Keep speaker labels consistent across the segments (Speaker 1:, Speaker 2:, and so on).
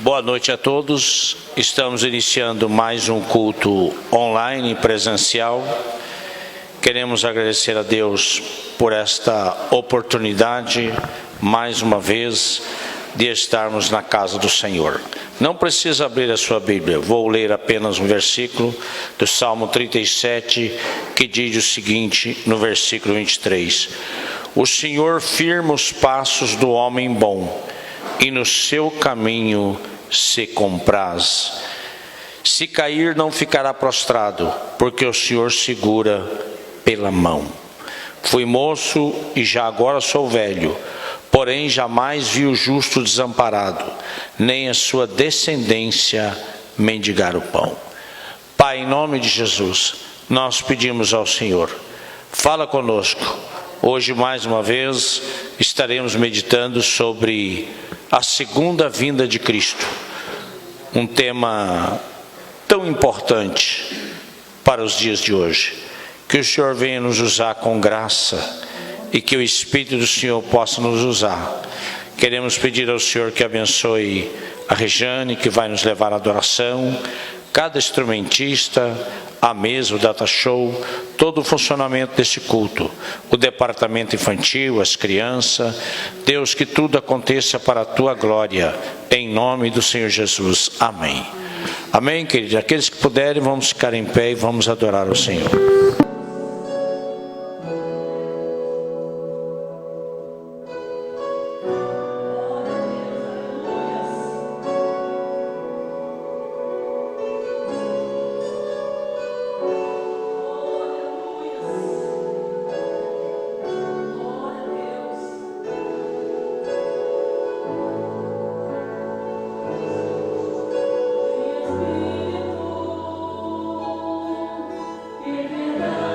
Speaker 1: Boa noite a todos. Estamos iniciando mais um culto online presencial. Queremos agradecer a Deus por esta oportunidade, mais uma vez, de estarmos na casa do Senhor. Não precisa abrir a sua Bíblia, vou ler apenas um versículo do Salmo 37, que diz o seguinte, no versículo 23. O Senhor firma os passos do homem bom, e no seu caminho se compraz. Se cair, não ficará prostrado, porque o Senhor segura pela mão. Fui moço e já agora sou velho, porém jamais vi o justo desamparado, nem a sua descendência mendigar o pão. Pai, em nome de Jesus, nós pedimos ao Senhor, fala conosco. Hoje, mais uma vez, estaremos meditando sobre a segunda vinda de Cristo. Um tema tão importante para os dias de hoje. Que o Senhor venha nos usar com graça e que o Espírito do Senhor possa nos usar. Queremos pedir ao Senhor que abençoe a Rejane, que vai nos levar à adoração, cada instrumentista, a mesa, o data show, todo o funcionamento desse culto, o departamento infantil, as crianças. Deus, que tudo aconteça para a tua glória, em nome do Senhor Jesus. Amém. Amém, queridos? Aqueles que puderem, vamos ficar em pé e vamos adorar o Senhor.
Speaker 2: Give it up.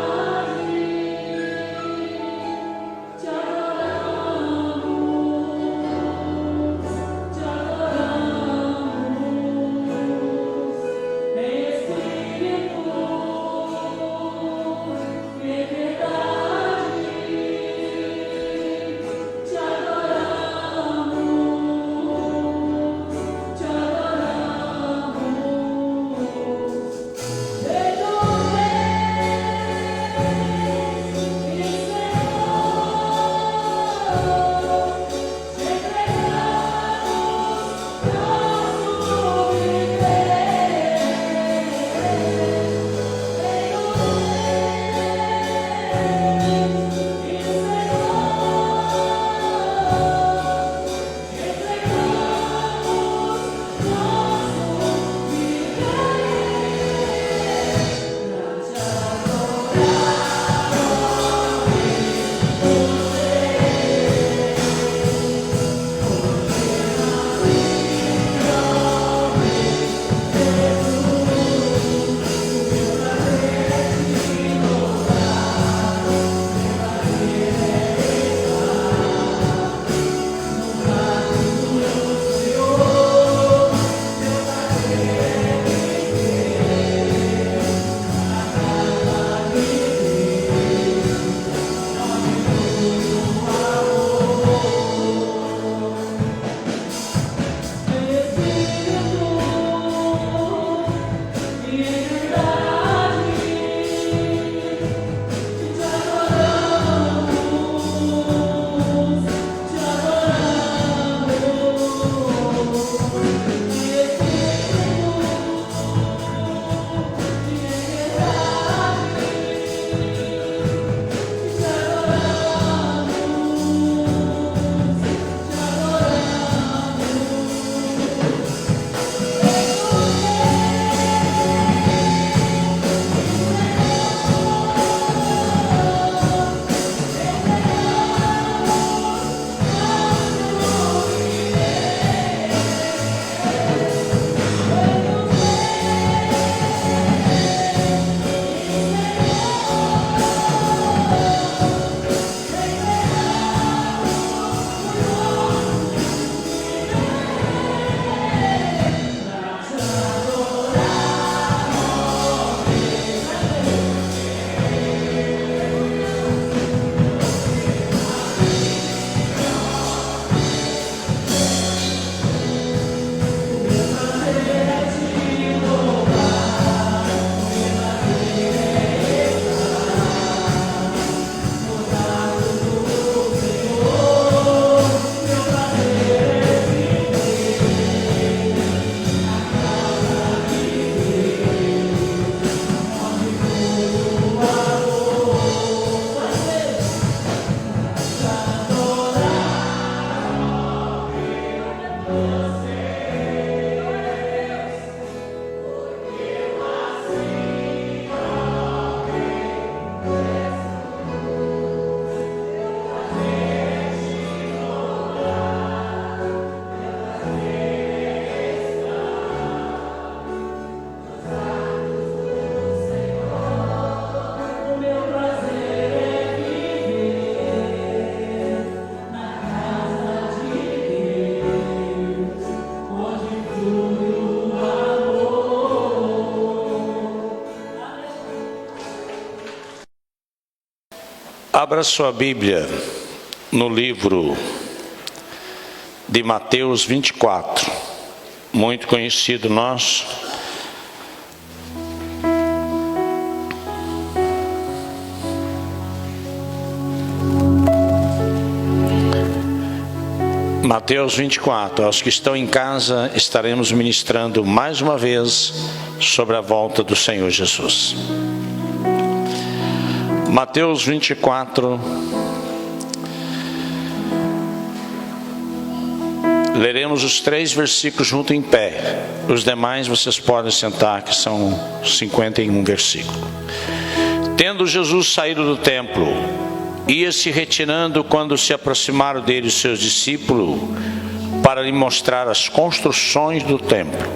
Speaker 1: Abra sua Bíblia no livro de Mateus 24, muito conhecido nosso. Mateus 24, aos que estão em casa, estaremos ministrando mais uma vez sobre a volta do Senhor Jesus. Mateus 24, leremos os 3 versículos junto em pé. Os demais vocês podem sentar, que são 51 versículos. Tendo Jesus saído do templo, ia se retirando quando se aproximaram dele os seus discípulos para lhe mostrar as construções do templo.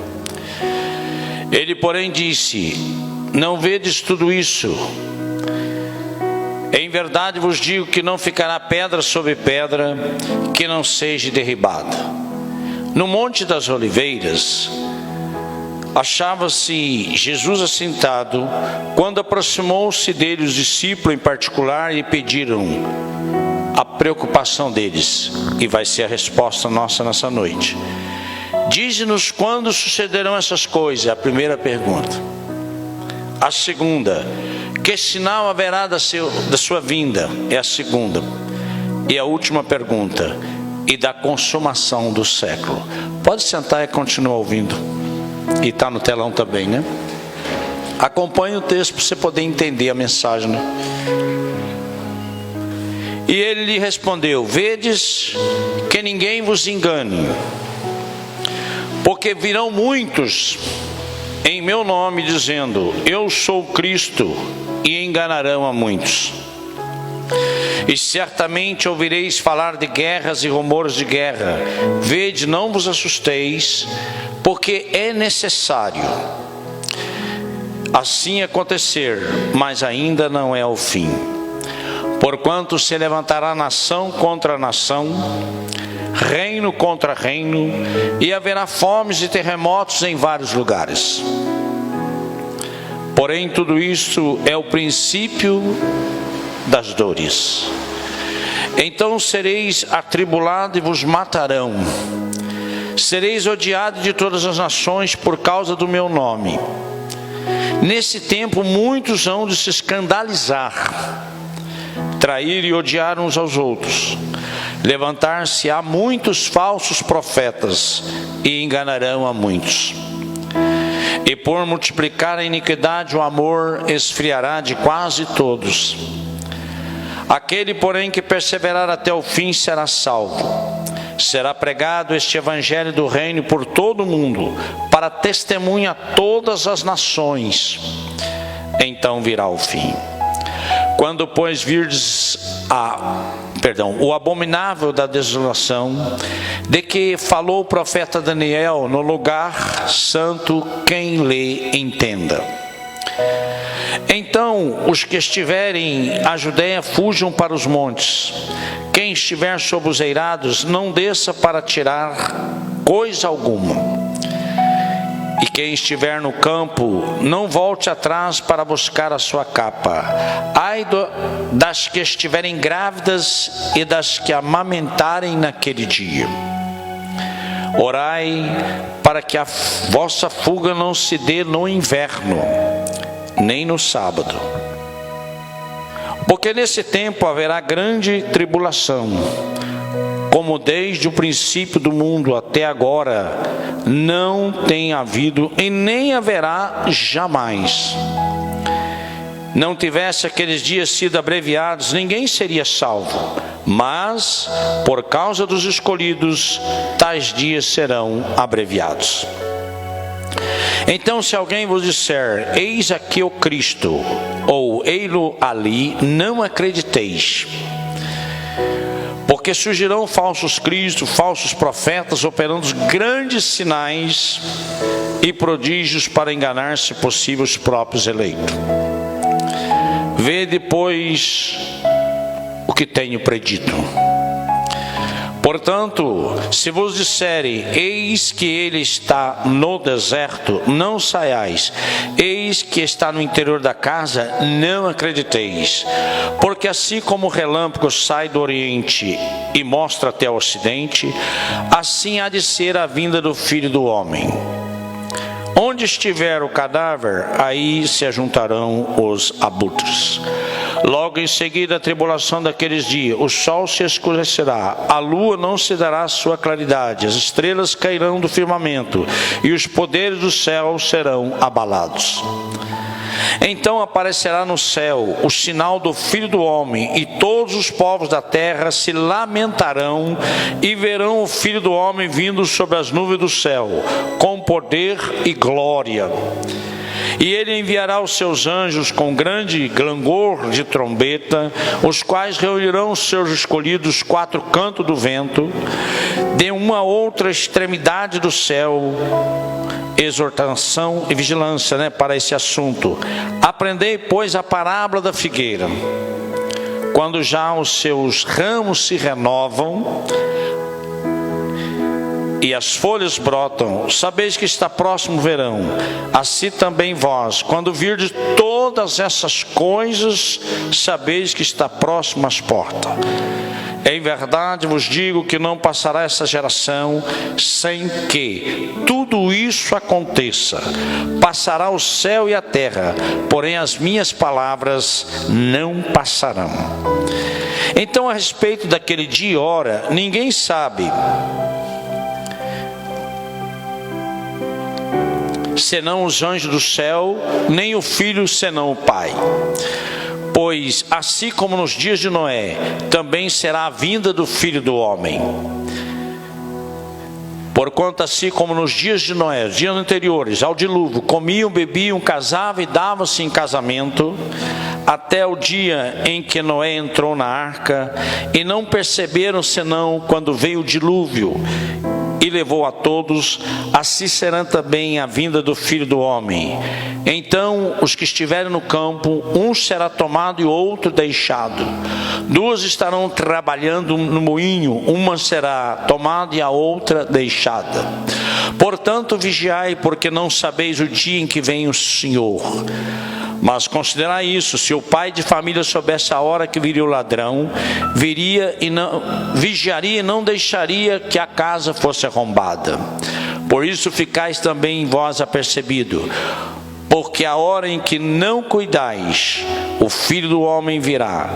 Speaker 1: Ele, porém, disse: não vedes tudo isso? Em verdade vos digo que não ficará pedra sobre pedra que não seja derribada. No Monte das Oliveiras achava-se Jesus assentado, quando aproximou-se dele os discípulos em particular e pediram a preocupação deles, e vai ser a resposta nossa nessa noite. Dize-nos quando sucederão essas coisas, é a primeira pergunta. A segunda: que sinal haverá da sua vinda? É a segunda. E a última pergunta: e da consumação do século? Pode sentar e continuar ouvindo. E está no telão também, né? Acompanhe o texto para você poder entender a mensagem, né? E ele lhe respondeu: vedes que ninguém vos engane, porque virão muitos em meu nome dizendo: eu sou Cristo, e enganarão a muitos. E certamente ouvireis falar de guerras e rumores de guerra. Vede, não vos assusteis, porque é necessário assim acontecer, mas ainda não é o fim. Porquanto se levantará nação contra nação, reino contra reino, e haverá fomes e terremotos em vários lugares. Porém, tudo isto é o princípio das dores. Então sereis atribulados e vos matarão. Sereis odiados de todas as nações por causa do meu nome. Nesse tempo muitos hão de se escandalizar, trair e odiar uns aos outros. Levantar-se-á muitos falsos profetas e enganarão a muitos. E por multiplicar a iniquidade, o amor esfriará de quase todos. Aquele, porém, que perseverar até o fim será salvo. Será pregado este evangelho do reino por todo o mundo, para testemunha a todas as nações. Então virá o fim. Quando, pois, virdes o abominável da desolação, de que falou o profeta Daniel, no lugar santo, quem lê entenda. Então os que estiverem a Judeia fujam para os montes. Quem estiver sob os eirados não desça para tirar coisa alguma. E quem estiver no campo não volte atrás para buscar a sua capa. Ai das que estiverem grávidas e das que amamentarem naquele dia. Orai para que a vossa fuga não se dê no inverno, nem no sábado. Porque nesse tempo haverá grande tribulação, como desde o princípio do mundo até agora não tem havido e nem haverá jamais. Não tivesse aqueles dias sido abreviados, ninguém seria salvo. Mas, por causa dos escolhidos, tais dias serão abreviados. Então, se alguém vos disser: eis aqui o Cristo, ou ei-lo ali, não acrediteis. Porque surgirão falsos cristos, falsos profetas, operando grandes sinais e prodígios para enganar, se possível, os próprios eleitos. Vede, pois, o que tenho predito. Portanto, se vos disserem, eis que ele está no deserto, não saiais. Eis que está no interior da casa, não acrediteis. Porque assim como o relâmpago sai do oriente e mostra até o ocidente, assim há de ser a vinda do Filho do Homem. Onde estiver o cadáver, aí se ajuntarão os abutres. Logo em seguida a tribulação daqueles dias, o sol se escurecerá, a lua não se dará sua claridade, as estrelas cairão do firmamento, e os poderes do céu serão abalados. Então aparecerá no céu o sinal do Filho do Homem, e todos os povos da terra se lamentarão e verão o Filho do Homem vindo sobre as nuvens do céu, com poder e glória. E ele enviará os seus anjos com grande clangor de trombeta, os quais reunirão os seus escolhidos quatro cantos do vento, de uma outra extremidade do céu. Exortação e vigilância, para esse assunto. Aprendei, pois, a parábola da figueira. Quando já os seus ramos se renovam e as folhas brotam, sabeis que está próximo o verão. Assim também vós, quando virdes todas essas coisas, sabeis que está próximo às portas. Em verdade vos digo que não passará essa geração sem que tudo isso aconteça. Passará o céu e a terra, porém as minhas palavras não passarão. Então, a respeito daquele dia e hora, ninguém sabe, senão os anjos do céu, nem o Filho, senão o Pai. Pois, assim como nos dias de Noé, também será a vinda do Filho do Homem. Porquanto assim como nos dias de Noé, os dias anteriores ao dilúvio, comiam, bebiam, casavam e davam-se em casamento, até o dia em que Noé entrou na arca, e não perceberam senão quando veio o dilúvio, e levou a todos, assim será também a vinda do Filho do Homem. Então os que estiverem no campo, um será tomado e outro deixado. Duas estarão trabalhando no moinho, uma será tomada e a outra deixada. Portanto vigiai, porque não sabeis o dia em que vem o Senhor. Mas considerai isso: se o pai de família soubesse a hora que viria o ladrão, vigiaria e não deixaria que a casa fosse arrombada. Por isso ficais também em vós apercebido, porque a hora em que não cuidais, o Filho do Homem virá.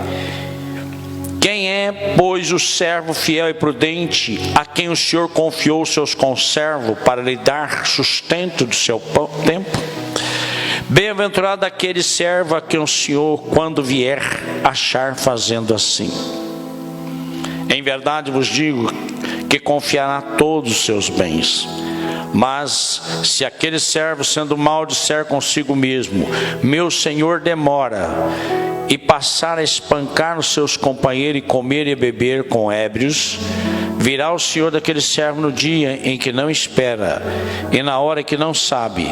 Speaker 1: Quem é, pois, o servo fiel e prudente, a quem o Senhor confiou os seus conservos para lhe dar sustento do seu tempo? Bem-aventurado aquele servo a quem o Senhor, quando vier, achar fazendo assim. Em verdade vos digo que confiará todos os seus bens. Mas se aquele servo, sendo mau, disser consigo mesmo: meu senhor demora, e passar a espancar os seus companheiros e comer e beber com ébrios, virá o senhor daquele servo no dia em que não espera e na hora que não sabe,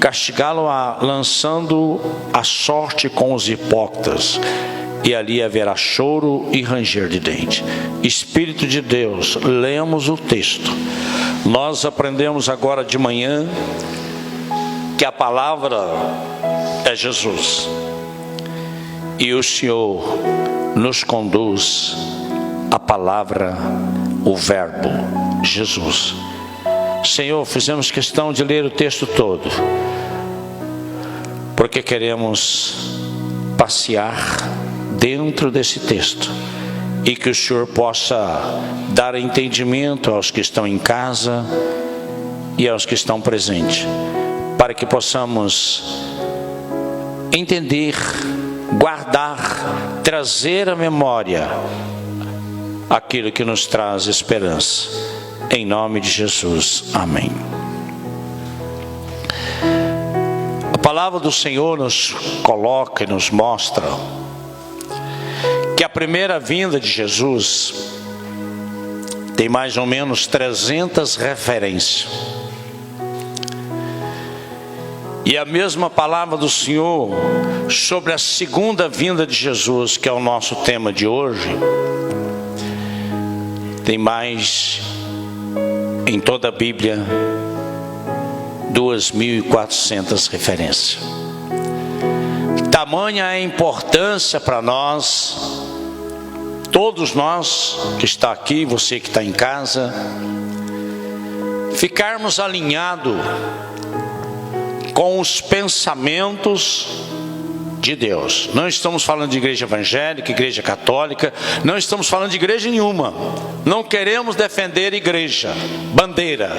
Speaker 1: castigá-lo-á, lançando a sorte com os hipócritas, e ali haverá choro e ranger de dente. Espírito de Deus, lemos o texto. Nós aprendemos agora de manhã que a palavra é Jesus, e o Senhor nos conduz à palavra, o verbo Jesus. Senhor, fizemos questão de ler o texto todo, porque queremos passear dentro desse texto, e que o Senhor possa dar entendimento aos que estão em casa e aos que estão presentes, para que possamos entender, guardar, trazer à memória aquilo que nos traz esperança. Em nome de Jesus, amém. A palavra do Senhor nos coloca e nos mostra que a primeira vinda de Jesus tem mais ou menos 300 referências. E a mesma palavra do Senhor sobre a segunda vinda de Jesus, que é o nosso tema de hoje, Tem mais, em toda a Bíblia, 2.400 referências. Tamanha é a importância para nós, todos nós que está aqui, você que está em casa, ficarmos alinhados com os pensamentos de Deus. Não estamos falando de igreja evangélica, igreja católica, não estamos falando de igreja nenhuma. Não queremos defender igreja, bandeira.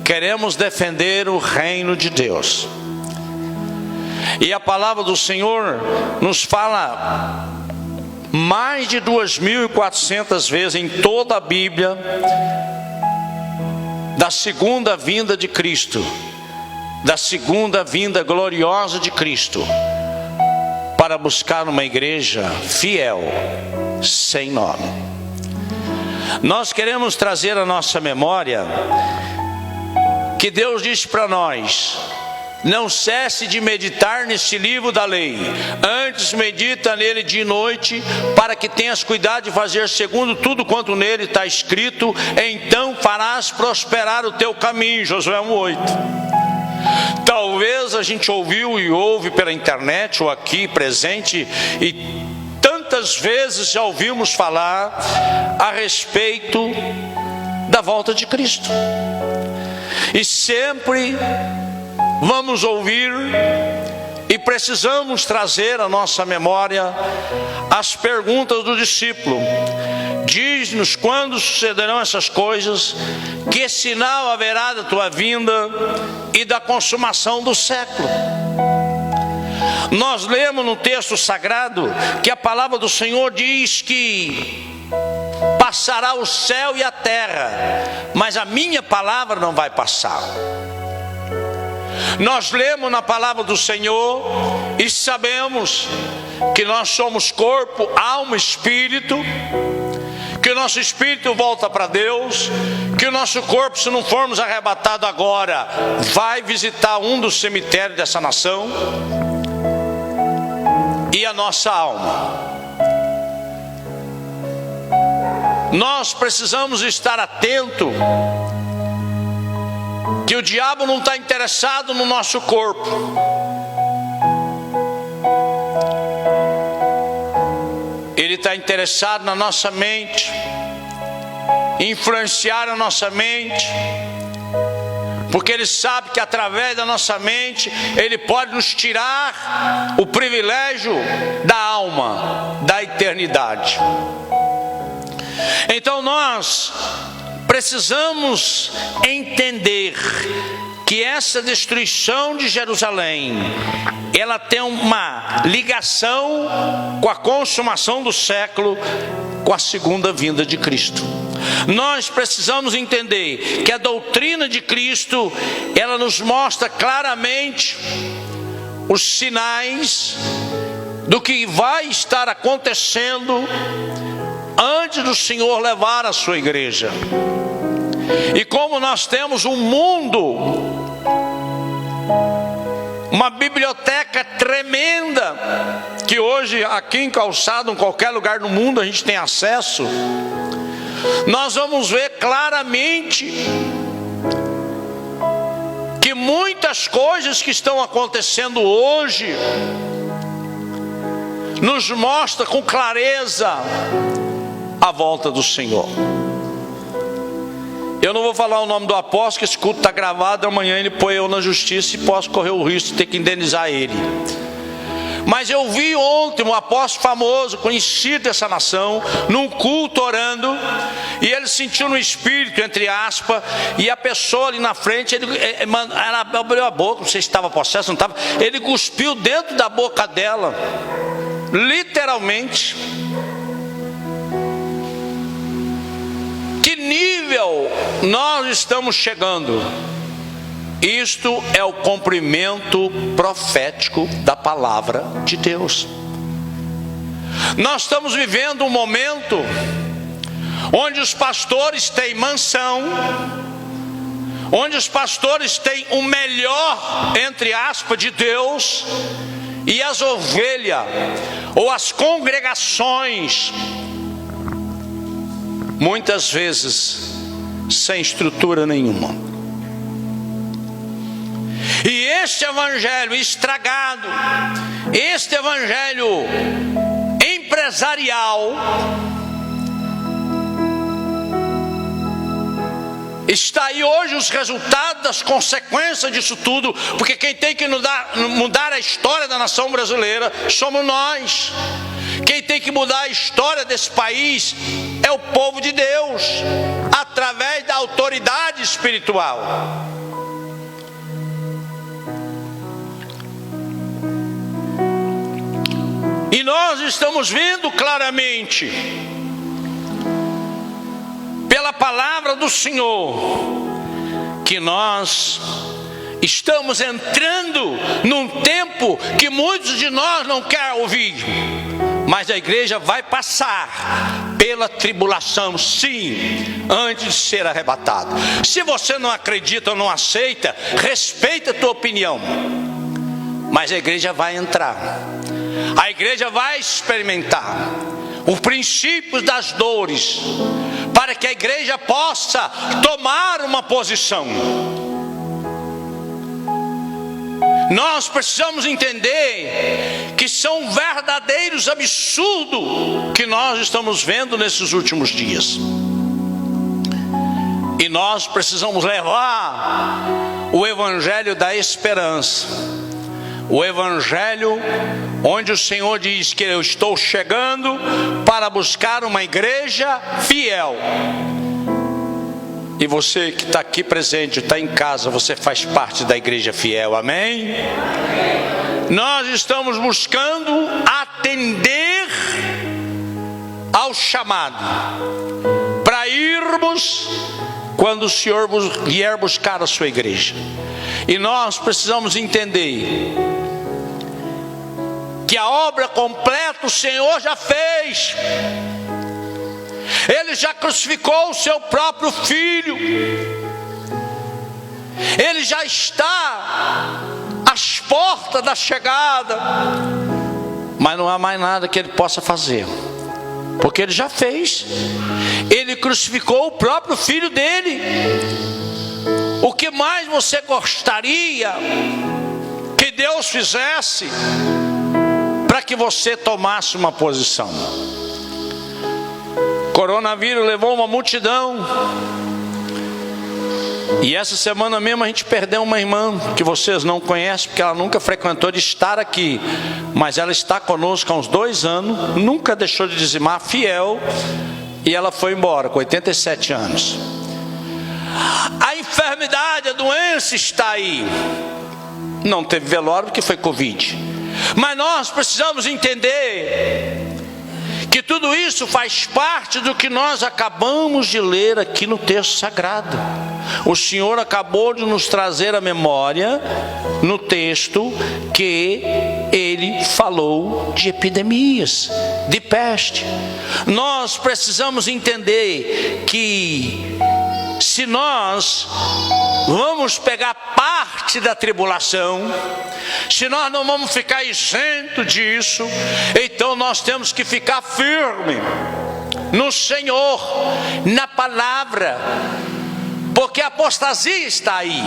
Speaker 1: Queremos defender o reino de Deus. E a palavra do Senhor nos fala mais de 2.400 vezes em toda a Bíblia da segunda vinda de Cristo, da segunda vinda gloriosa de Cristo, para buscar uma igreja fiel, sem nome. Nós queremos trazer à nossa memória que Deus disse para nós: não cesse de meditar neste livro da lei, antes medita nele de noite, para que tenhas cuidado de fazer segundo tudo quanto nele está escrito, então farás prosperar o teu caminho. Josué 1:8. Talvez a gente ouviu e ouve pela internet ou aqui presente, e tantas vezes já ouvimos falar a respeito da volta de Cristo, e sempre vamos ouvir e precisamos trazer à nossa memória as perguntas do discípulo: diz-nos quando sucederão essas coisas, que sinal haverá da tua vinda e da consumação do século. Nós lemos no texto sagrado que a palavra do Senhor diz que passará o céu e a terra, mas a minha palavra não vai passar. Nós lemos na palavra do Senhor e sabemos que nós somos corpo, alma e espírito, que o nosso espírito volta para Deus, que o nosso corpo, se não formos arrebatados agora, vai visitar um dos cemitérios dessa nação, e a nossa alma. Nós precisamos estar atentos que o diabo não está interessado no nosso corpo. Ele está interessado na nossa mente, influenciar a nossa mente, porque ele sabe que através da nossa mente ele pode nos tirar o privilégio da alma, da eternidade. Então nós precisamos entender que essa destruição de Jerusalém, ela tem uma ligação com a consumação do século, com a segunda vinda de Cristo. Nós precisamos entender que a doutrina de Cristo, ela nos mostra claramente os sinais do que vai estar acontecendo antes do Senhor levar a sua igreja. E como nós temos um mundo, uma biblioteca tremenda, que hoje aqui em Calçado, em qualquer lugar do mundo a gente tem acesso, nós vamos ver claramente que muitas coisas que estão acontecendo hoje nos mostra com clareza a volta do Senhor. Eu não vou falar o nome do apóstolo, que esse culto está gravado, amanhã ele põe eu na justiça e posso correr o risco de ter que indenizar ele. Mas eu vi ontem um apóstolo famoso, conhecido dessa nação, num culto orando, e ele sentiu no espírito, entre aspas, e a pessoa ali na frente, ela abriu a boca, não sei se estava possesso, não estava, ele cuspiu dentro da boca dela, literalmente. Que nível nós estamos chegando? Isto é o cumprimento profético da palavra de Deus. Nós estamos vivendo um momento onde os pastores têm mansão, onde os pastores têm o melhor, entre aspas, de Deus, e as ovelhas ou as congregações muitas vezes sem estrutura nenhuma. E este evangelho estragado, este evangelho empresarial, está aí hoje os resultados, das consequências disso tudo, porque quem tem que mudar a história da nação brasileira somos nós. Quem tem que mudar a história desse país é o povo de Deus, através da autoridade espiritual. E nós estamos vendo claramente, pela palavra do Senhor, que nós estamos entrando num tempo que muitos de nós não querem ouvir, mas a igreja vai passar pela tribulação, sim, antes de ser arrebatada. Se você não acredita ou não aceita, respeita a tua opinião, mas a igreja vai entrar, a igreja vai experimentar os princípios das dores, para que a igreja possa tomar uma posição. Nós precisamos entender que são verdadeiros absurdos que nós estamos vendo nesses últimos dias. E nós precisamos levar o evangelho da esperança, o evangelho onde o Senhor diz que eu estou chegando para buscar uma igreja fiel. E você que está aqui presente, está em casa, você faz parte da igreja fiel, amém? Nós estamos buscando atender ao chamado, para irmos quando o Senhor vier buscar a sua igreja. E nós precisamos entender que a obra completa o Senhor já fez. Ele já crucificou o seu próprio filho. Ele já está às portas da chegada. Mas não há mais nada que ele possa fazer, porque ele já fez. Ele crucificou o próprio filho dele. O que mais você gostaria que Deus fizesse para que você tomasse uma posição? Coronavírus levou uma multidão. E essa semana mesmo a gente perdeu uma irmã que vocês não conhecem, porque ela nunca frequentou de estar aqui, mas ela está conosco há uns 2 anos, nunca deixou de dizimar, fiel, e ela foi embora com 87 anos. A enfermidade, a doença está aí. Não teve velório porque foi Covid. Mas nós precisamos entender que tudo isso faz parte do que nós acabamos de ler aqui no texto sagrado. O Senhor acabou de nos trazer a memória no texto que Ele falou de epidemias, de peste. Nós precisamos entender que se nós vamos pegar parte da tribulação, se nós não vamos ficar isento disso, então nós temos que ficar firme no Senhor, na palavra, porque a apostasia está aí.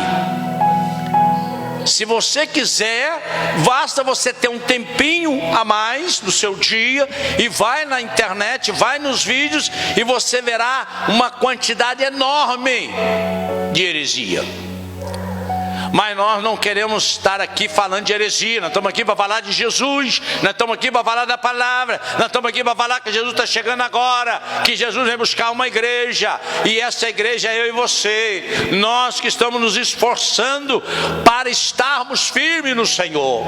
Speaker 1: Se você quiser, basta você ter um tempinho a mais do seu dia e vai na internet, vai nos vídeos e você verá uma quantidade enorme de heresia. Mas nós não queremos estar aqui falando de heresia. Nós estamos aqui para falar de Jesus. Nós estamos aqui para falar da palavra. Nós estamos aqui para falar que Jesus está chegando agora, que Jesus vem buscar uma igreja, e essa igreja é eu e você. Nós que estamos nos esforçando para estarmos firmes no Senhor.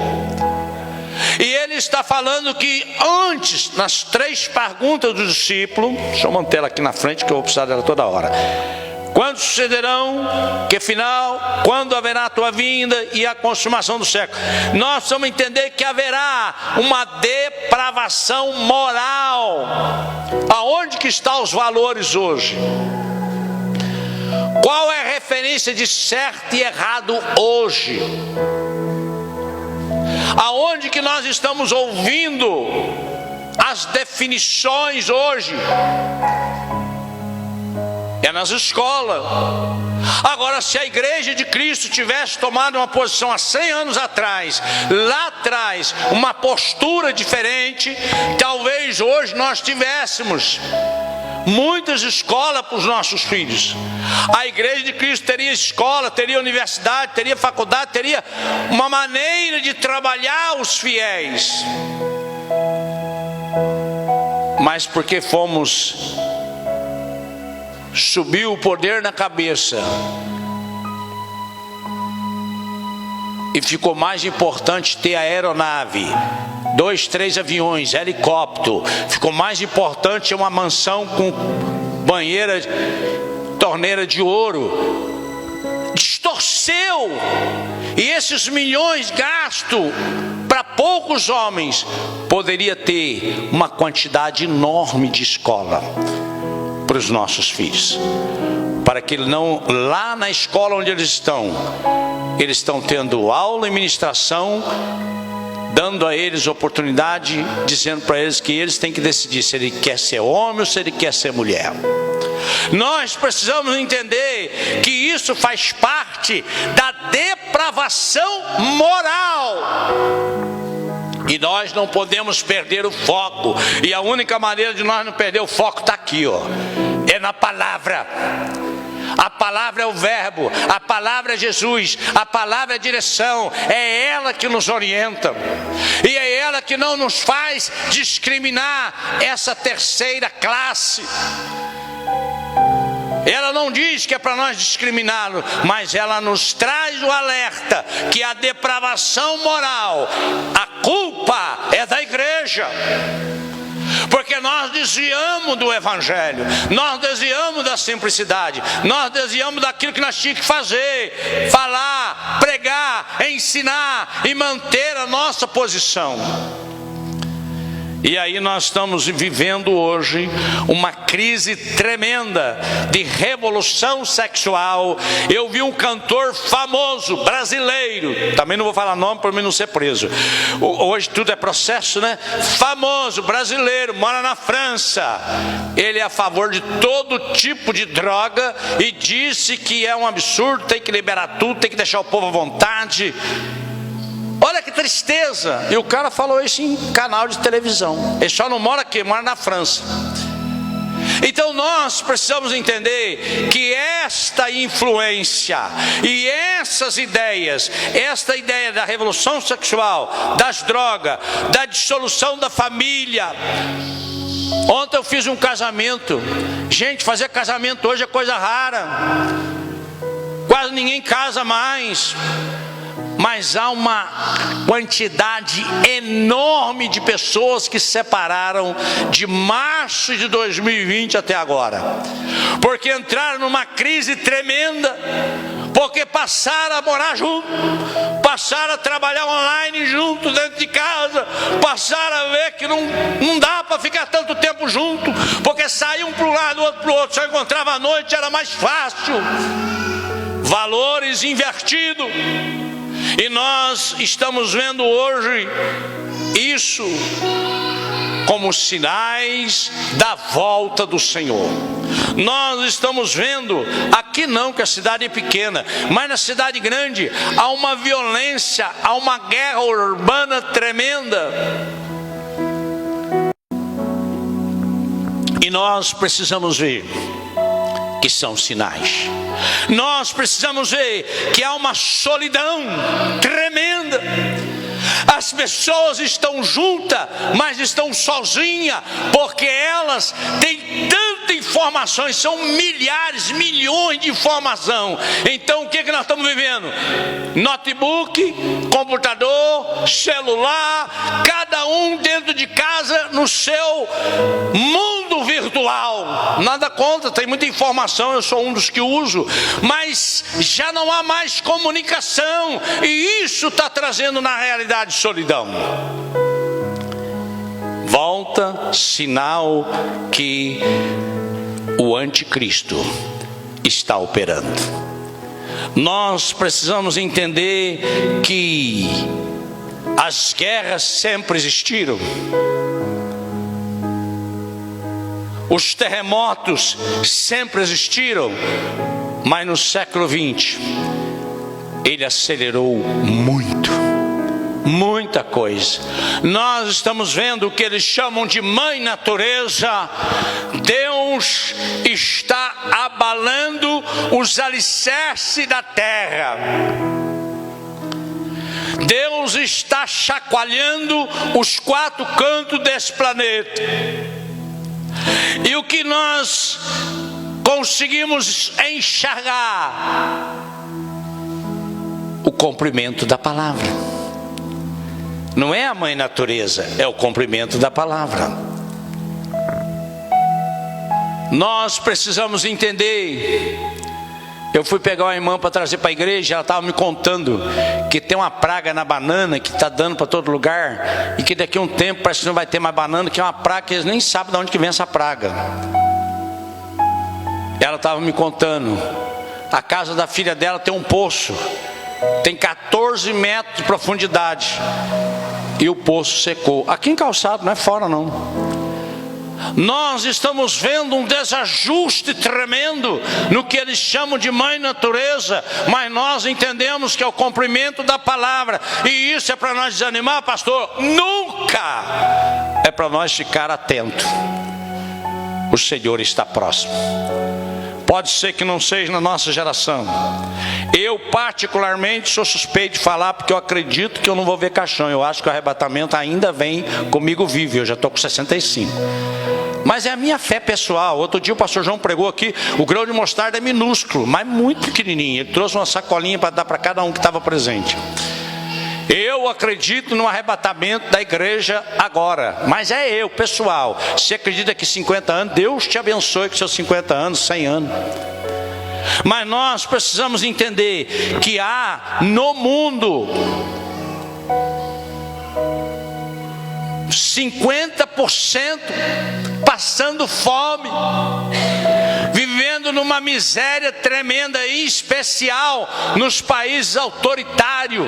Speaker 1: E ele está falando que antes, nas 3 perguntas do discípulo, deixa eu manter ela aqui na frente que eu vou precisar dela toda hora. Quando sucederão, que final, quando haverá a tua vinda e a consumação do século? Nós precisamos entender que haverá uma depravação moral. Aonde que estão os valores hoje? Qual é a referência de certo e errado hoje? Aonde que nós estamos ouvindo as definições hoje? é nas escolas. Agora, se a igreja de Cristo tivesse tomado uma posição há 100 anos atrás, lá atrás, uma postura diferente, talvez hoje nós tivéssemos muitas escolas para os nossos filhos. A igreja de Cristo teria escola, teria universidade, teria faculdade, teria uma maneira de trabalhar os fiéis. Mas porque subiu o poder na cabeça e ficou mais importante ter aeronave, 2, 3 aviões, helicóptero. Ficou mais importante uma mansão com banheira, torneira de ouro. Distorceu. E esses milhões gastos para poucos homens poderia ter uma quantidade enorme de escola para os nossos filhos, para que não, lá na escola onde eles estão tendo aula e ministração, dando a eles oportunidade, dizendo para eles que eles têm que decidir se ele quer ser homem ou se ele quer ser mulher. Nós precisamos entender que isso faz parte da depravação moral. E nós não podemos perder o foco. E a única maneira de nós não perder o foco está aqui, ó. É na palavra. A palavra é o verbo, a palavra é Jesus, a palavra é a direção. É ela que nos orienta. E é ela que não nos faz discriminar essa terceira classe. Ela não diz que é para nós discriminá-lo, mas ela nos traz o alerta que a depravação moral, a culpa é da igreja. Porque nós desviamos do evangelho, nós desviamos da simplicidade, nós desviamos daquilo que nós tínhamos que fazer, falar, pregar, ensinar e manter a nossa posição. E aí nós estamos vivendo hoje uma crise tremenda de revolução sexual. Eu vi um cantor famoso, brasileiro, também não vou falar nome para mim não ser preso. Hoje tudo é processo, né? Famoso, brasileiro, mora na França. Ele é a favor de todo tipo de droga e disse que é um absurdo, tem que liberar tudo, tem que deixar o povo à vontade. Olha que tristeza. E o cara falou isso em canal de televisão. Ele só não mora aqui, mora na França. Então nós precisamos entender que esta influência e essas ideias, esta ideia da revolução sexual, das drogas, da dissolução da família. Ontem eu fiz um casamento. Gente, fazer casamento hoje é coisa rara. Quase ninguém casa mais. Mas há uma quantidade enorme de pessoas que se separaram de março de 2020 até agora. Porque entraram numa crise tremenda. Porque passaram a morar junto, passaram a trabalhar online junto, dentro de casa, passaram a ver que não dá para ficar tanto tempo junto, porque saíam para um lado, outro para o outro, só encontrava à noite, era mais fácil. Valores invertidos. E nós estamos vendo hoje isso como sinais da volta do Senhor. Nós estamos vendo, aqui não, que a cidade é pequena, mas na cidade grande há uma violência, há uma guerra urbana tremenda. E nós precisamos ver que são sinais. Nós precisamos ver que há uma solidão tremenda. As pessoas estão juntas, mas estão sozinhas, porque elas têm tanta informação, são milhares, milhões de informação. Então o que nós estamos vivendo? Notebook, computador, celular, cada um dentro de casa no seu mundo virtual. Nada contra, tem muita informação, eu sou um dos que uso, mas já não há mais comunicação, e isso está trazendo na realidade solidão. Volta, sinal que o anticristo está operando. Nós precisamos entender que as guerras sempre existiram. Os terremotos sempre existiram, mas no século XX ele acelerou muita coisa. Nós estamos vendo o que eles chamam de mãe natureza. Deus está abalando os alicerces da terra. Deus está chacoalhando os quatro cantos desse planeta. E o que nós conseguimos enxergar? O cumprimento da palavra. Não é a mãe natureza, é o cumprimento da palavra. Nós precisamos entender. Eu fui pegar uma irmã para trazer para a igreja, ela estava me contando que tem uma praga na banana que está dando para todo lugar, e que daqui a um tempo parece que não vai ter mais banana, que é uma praga que eles nem sabem de onde que vem essa praga. Ela estava me contando, a casa da filha dela tem um poço, tem 14 metros de profundidade, e o poço secou. Aqui em Calçado, não é fora não. Nós estamos vendo um desajuste tremendo no que eles chamam de mãe natureza, mas nós entendemos que é o cumprimento da palavra. E isso é para nós desanimar, pastor? Nunca! É para nós ficar atentos. O Senhor está próximo. Pode ser que não seja na nossa geração. Eu particularmente sou suspeito de falar, porque eu acredito que eu não vou ver caixão. Eu acho que o arrebatamento ainda vem comigo vivo. Eu já estou com 65. Mas é a minha fé pessoal. Outro dia o pastor João pregou aqui, o grão de mostarda é minúsculo, mas muito pequenininho. Ele trouxe uma sacolinha para dar para cada um que estava presente. Eu acredito no arrebatamento da igreja agora, mas é eu, pessoal. Se acredita que 50 anos, Deus te abençoe com seus 50 anos, 100 anos. Mas nós precisamos entender que há no mundo 50% passando fome, vivendo numa miséria tremenda, e especial nos países autoritários.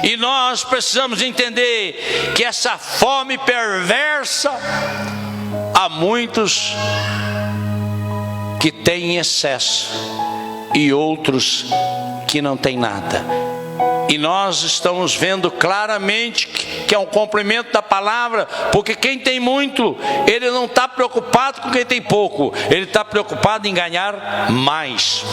Speaker 1: E nós precisamos entender que essa fome perversa, há muitos que têm excesso e outros que não têm nada. E nós estamos vendo claramente que é um cumprimento da palavra, porque quem tem muito, ele não está preocupado com quem tem pouco, ele está preocupado em ganhar mais.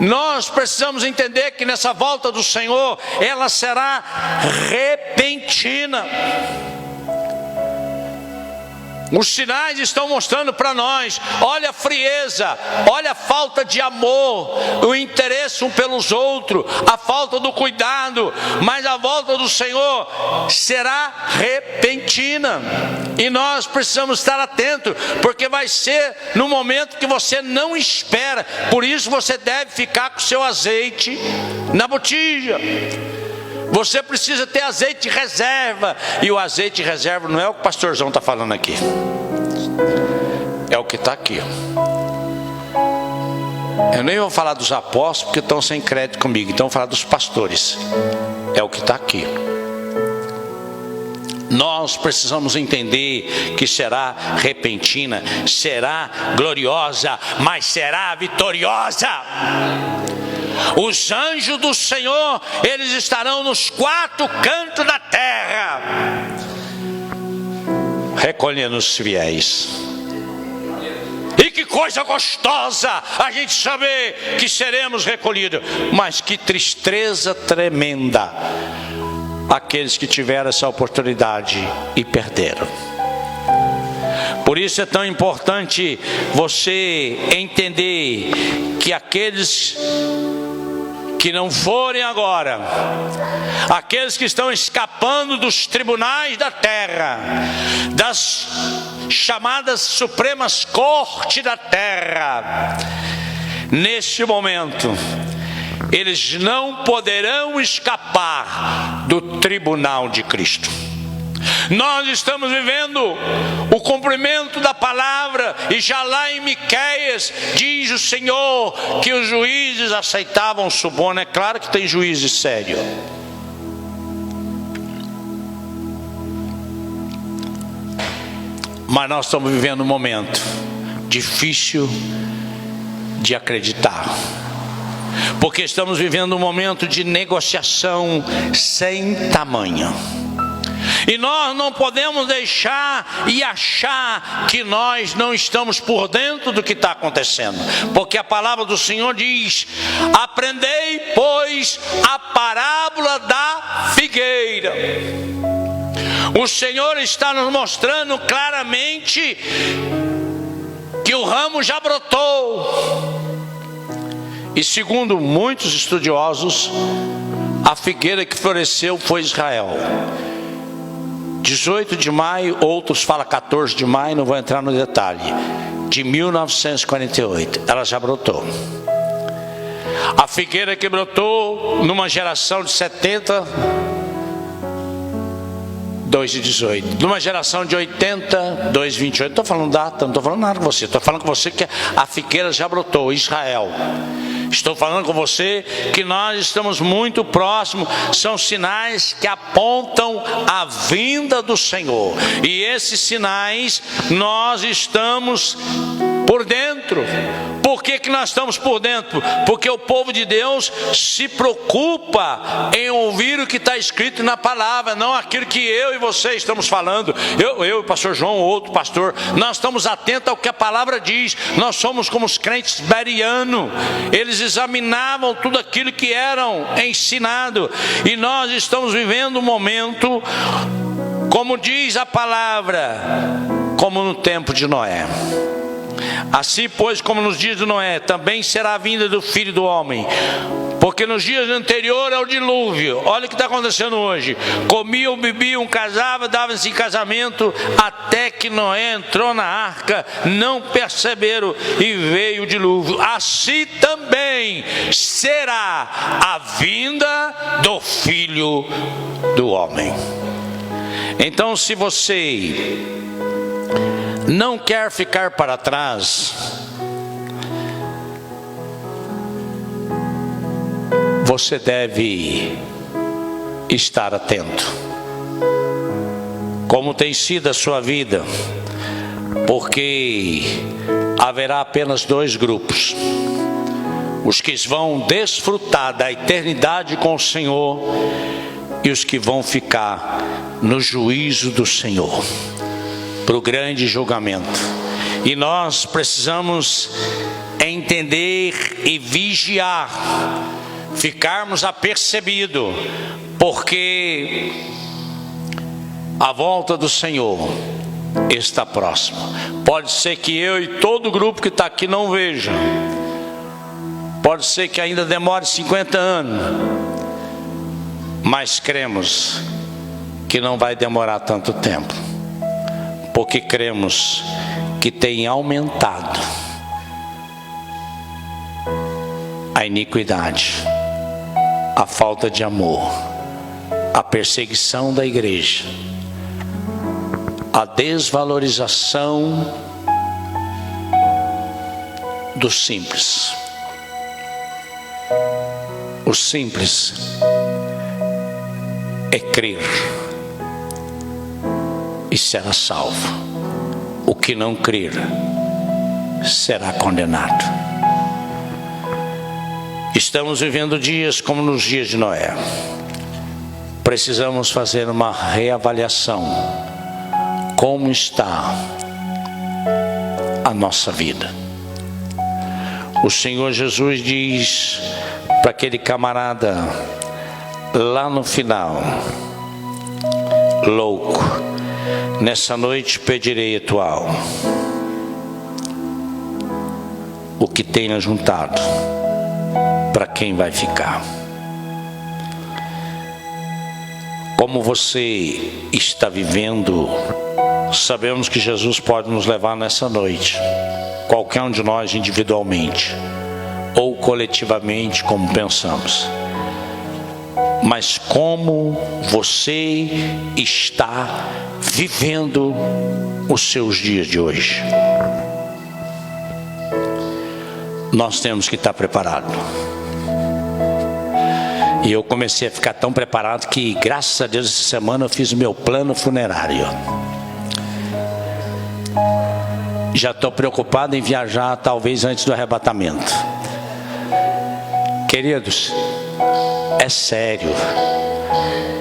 Speaker 1: Nós precisamos entender que nessa volta do Senhor, ela será repentina. Os sinais estão mostrando para nós, olha a frieza, olha a falta de amor, o interesse um pelos outros, a falta do cuidado, mas a volta do Senhor será repentina, e nós precisamos estar atentos, porque vai ser no momento que você não espera. Por isso você deve ficar com o seu azeite na botija. Você precisa ter azeite reserva. E o azeite reserva não é o que o pastorzão está falando aqui, é o que está aqui. Eu nem vou falar dos apóstolos, porque estão sem crédito comigo. Então eu vou falar dos pastores. É o que está aqui. Nós precisamos entender que será repentina, será gloriosa, mas será vitoriosa. Os anjos do Senhor, eles estarão nos quatro cantos da terra, recolhendo os fiéis. E que coisa gostosa a gente saber que seremos recolhidos. Mas que tristeza tremenda aqueles que tiveram essa oportunidade e perderam. Por isso é tão importante você entender que aqueles que não forem agora, aqueles que estão escapando dos tribunais da terra, das chamadas supremas cortes da terra, neste momento, eles não poderão escapar do tribunal de Cristo. Nós estamos vivendo o cumprimento da palavra, e já lá em Miqueias diz o Senhor que os juízes aceitavam suborno. É claro que tem juízes sérios, Mas nós estamos vivendo um momento difícil de acreditar, porque estamos vivendo um momento de negociação sem tamanho. E nós não podemos deixar e achar que nós não estamos por dentro do que está acontecendo, porque a palavra do Senhor diz: aprendei, pois, a parábola da figueira. O Senhor está nos mostrando claramente que o ramo já brotou. E segundo muitos estudiosos, a figueira que floresceu foi Israel. 18 de maio, outros falam 14 de maio, não vou entrar no detalhe, de 1948, ela já brotou. A figueira que brotou numa geração de 70, 2 de 18, numa geração de 80, 2 de 28, estou falando data, não estou falando nada com você, estou falando com você que a figueira já brotou, Israel. Estou falando com você que nós estamos muito próximos, são sinais que apontam a vinda do Senhor. E esses sinais nós estamos por dentro. Por que nós estamos por dentro? Porque o povo de Deus se preocupa em ouvir o que está escrito na palavra, não aquilo que eu e você estamos falando. Eu e o pastor João, outro pastor, nós estamos atentos ao que a palavra diz. Nós somos como os crentes bereanos. Eles examinavam tudo aquilo que eram ensinado. E nós estamos vivendo um momento, como diz a palavra, como no tempo de Noé. Assim, pois, como nos dias de Noé, também será a vinda do Filho do Homem. Porque nos dias anteriores ao dilúvio, olha o que está acontecendo hoje: comiam, bebiam, casavam, davam-se em casamento, até que Noé entrou na arca, não perceberam e veio o dilúvio. Assim também será a vinda do Filho do Homem. Então, se você não quer ficar para trás, você deve estar atento. Como tem sido a sua vida? Porque haverá apenas dois grupos: os que vão desfrutar da eternidade com o Senhor e os que vão ficar no juízo do Senhor, para o grande julgamento. E nós precisamos entender e vigiar, ficarmos apercebidos, porque a volta do Senhor está próxima. Pode ser que eu e todo o grupo que está aqui não vejam, pode ser que ainda demore 50 anos, mas cremos que não vai demorar tanto tempo, porque cremos que tem aumentado a iniquidade, a falta de amor, a perseguição da igreja, a desvalorização do simples. O simples é crer e será salvo. O que não crer será condenado. Estamos vivendo dias como nos dias de Noé. Precisamos fazer uma reavaliação. Como está a nossa vida? O Senhor Jesus diz para aquele camarada lá no final: louco, nessa noite pedirei a tua alma. O que tenha juntado, para quem vai ficar? Como você está vivendo? Sabemos que Jesus pode nos levar nessa noite, qualquer um de nós individualmente ou coletivamente, como pensamos. Mas como você está vivendo os seus dias de hoje? Nós temos que estar preparados. E eu comecei a ficar tão preparado que, graças a Deus, essa semana eu fiz o meu plano funerário. Já estou preocupado em viajar talvez antes do arrebatamento. Queridos, é sério.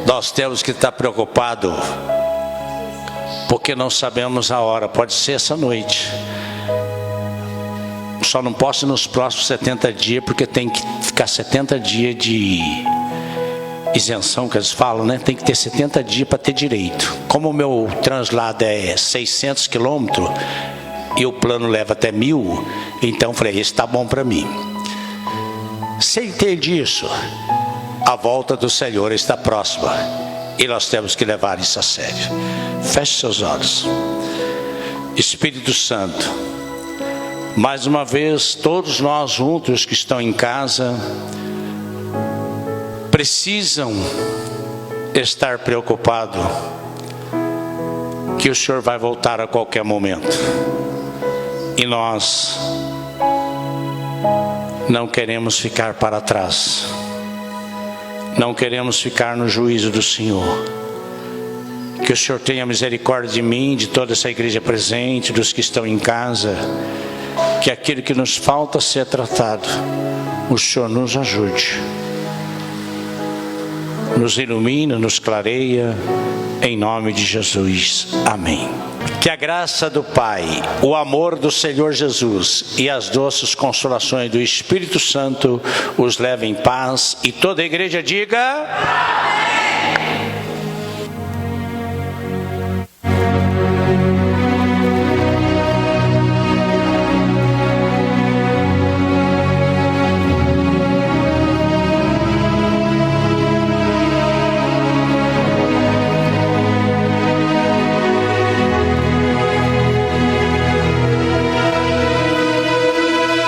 Speaker 1: Nós temos que estar preocupados, porque não sabemos a hora. Pode ser essa noite. Só não posso ir nos próximos 70 dias, porque tem que ficar 70 dias de isenção, que eles falam, né? Tem que ter 70 dias para ter direito. Como o meu translado é 600 quilômetros e o plano leva até 1000, então falei, esse está bom para mim. Sem ter disso, a volta do Senhor está próxima e nós temos que levar isso a sério. Feche seus olhos. Espírito Santo, mais uma vez, todos nós juntos que estão em casa precisam estar preocupados que o Senhor vai voltar a qualquer momento. E nós não queremos ficar para trás. Não queremos ficar no juízo do Senhor. Que o Senhor tenha misericórdia de mim, de toda essa igreja presente, dos que estão em casa. Que aquilo que nos falta ser tratado, o Senhor nos ajude. Nos ilumina, nos clareia, em nome de Jesus. Amém. Que a graça do Pai, o amor do Senhor Jesus e as doces consolações do Espírito Santo os levem em paz. E toda a igreja diga... Amém.